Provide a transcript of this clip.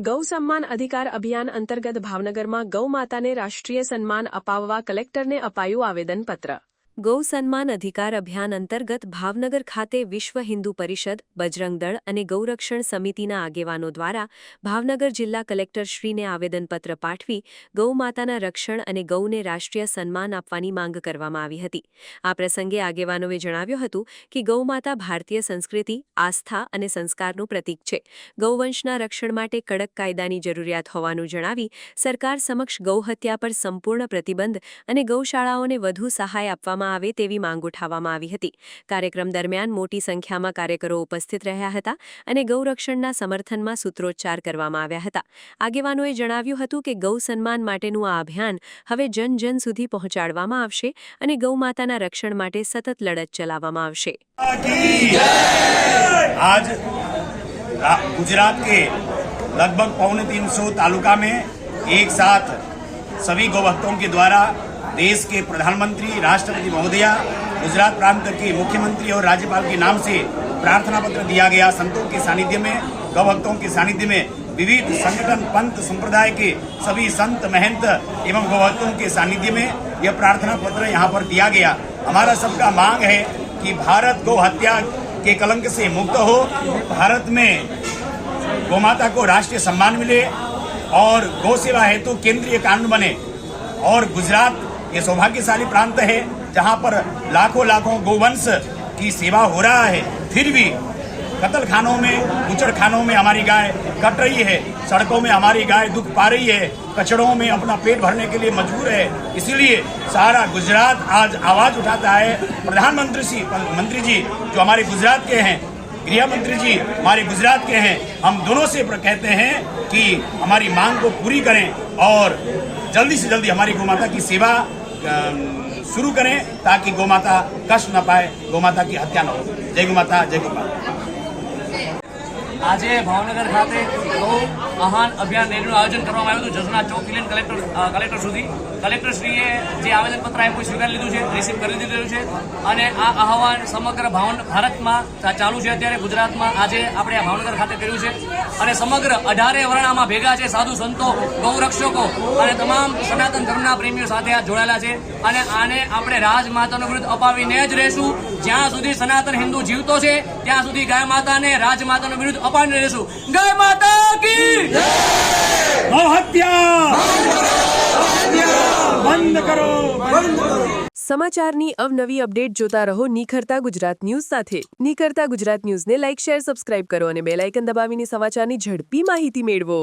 ગૌ સન્માન અધિકાર અભિયાન અંતર્ગત ભાવનગરમાં ગૌ માતાને રાષ્ટ્રીય સન્માન અપાવવા કલેક્ટરને અપાયું આવેદનપત્ર। ગૌ સન્માન અધિકાર અભિયાન અંતર્ગત ભાવનગર ખાતે વિશ્વ હિન્દુ પરિષદ, બજરંગ દળ અને ગૌરક્ષણ સમિતિના આગેવાનો દ્વારા ભાવનગર જિલ્લા કલેક્ટરશ્રીને આવેદનપત્ર પાઠવી ગૌ માતાના રક્ષણ અને ગૌને રાષ્ટ્રીય સન્માન આપવાની માંગ કરવામાં આવી હતી। આ પ્રસંગે આગેવાનોએ જણાવ્યું હતું કે ગૌ માતા ભારતીય સંસ્કૃતિ, આસ્થા અને સંસ્કારનું પ્રતીક છે। ગૌવંશના રક્ષણ માટે કડક કાયદાની જરૂરિયાત હોવાનું જણાવી સરકાર સમક્ષ ગૌહત્યા પર સંપૂર્ણ પ્રતિબંધ અને ગૌશાળાઓને વધુ સહાય આપવામાં આવે તેવી માંગ ઉઠાવવામાં આવી હતી। કાર્યક્રમ દરમિયાન મોટી સંખ્યામાં કાર્યકરો ઉપસ્થિત રહ્યા હતા અને ગૌરક્ષણના સમર્થનમાં સૂત્રોચ્ચાર કરવામાં આવ્યા હતા। આગેવાનોએ જણાવ્યું હતું કે ગૌ સન્માન માટેનું આ અભિયાન હવે જન જન સુધી પહોંચાડવામાં આવશે અને ગૌ માતાના રક્ષણ માટે સતત લડત ચલાવવામાં આવશે। आज गुजरात के लगभग 350 तालुका में एक साथ सभी गौभक्तों के द्वारा देश के प्रधानमंत्री, राष्ट्रपति महोदया, गुजरात प्रांत के मुख्यमंत्री और राज्यपाल के नाम से प्रार्थना पत्र दिया गया। संतों के सानिध्य में, गौभक्तों के सानिध्य में विविध संगठन, पंथ, संप्रदाय के सभी संत, महंत एवं गौभक्तों के सानिध्य में यह प्रार्थना पत्र यहाँ पर दिया गया। हमारा सबका मांग है कि भारत गौ हत्या के कलंक से मुक्त हो, भारत में गौमाता को राष्ट्रीय सम्मान मिले और गौ सेवा हेतु केंद्रीय कानून बने। और गुजरात ये सौभाग्यशाली प्रांत है जहाँ पर लाखों लाखों गौवंश की सेवा हो रहा है, फिर भी कत्ल खानों में, बूचड़ खानों में हमारी गाय कट रही है, सड़कों में हमारी गाय दुख पा रही है, कचड़ों में अपना पेट भरने के लिए मजबूर है। इसीलिए सारा गुजरात आज आवाज उठाता है। प्रधानमंत्री जी जो हमारे गुजरात के हैं, गृह मंत्री जी हमारे गुजरात के हैं, हम दोनों से कहते हैं कि हमारी मांग को पूरी करें और जल्दी से जल्दी हमारी गौमाता की सेवा शुरू करें ताकि गौमाता कष्ट न पाए, गौमाता की हत्या न हो। जय गौमाता, जय गौमाता। આજે ભાવનગર ખાતે ગૌ આહ્વાન અભિયાન રેલીનું આયોજન કરવામાં આવ્યું હતું। જસના ચોકથી લઈને કલેક્ટર સુધી કલેક્ટરશ્રીએ જે આવેદનપત્ર આપ્યું સ્વીકારી લીધું છે, રિસીવ કરી દીધું છે અને આ આહ્વાન સમગ્ર ભારતમાં ચાલુ છે। અત્યારે ગુજરાતમાં આજે આપણે આ ભાવનગર ખાતે કર્યું છે અને સમગ્ર 18 વર્ણામાં ભેગા છે સાધુ સંતો, ગૌરક્ષકો અને તમામ સનાતન ધર્મના પ્રેમીઓ સાથે આ જોડાયેલા છે અને આને આપણે રાજમાતાનો વિરુદ્ધ અપાવીને જ રહેશું। જ્યાં સુધી સનાતન હિન્દુ જીવતો છે ત્યાં સુધી ગાય માતાને રાજમાતાનો વિરુદ્ધ અપાવીને રહેશું। ગાય માતા કી જય। गौ हत्या બંધ કરો। સમાચારની અવનવી અપડેટ જોતા રહો નિખરતા ગુજરાત ન્યૂઝ સાથે। નિખરતા ગુજરાત ન્યૂઝને લાઇક, શેર, સબસ્ક્રાઇબ કરો અને બેલ આઇકન દબાવીને સમાચારની ઝડપી માહિતી મેળવો।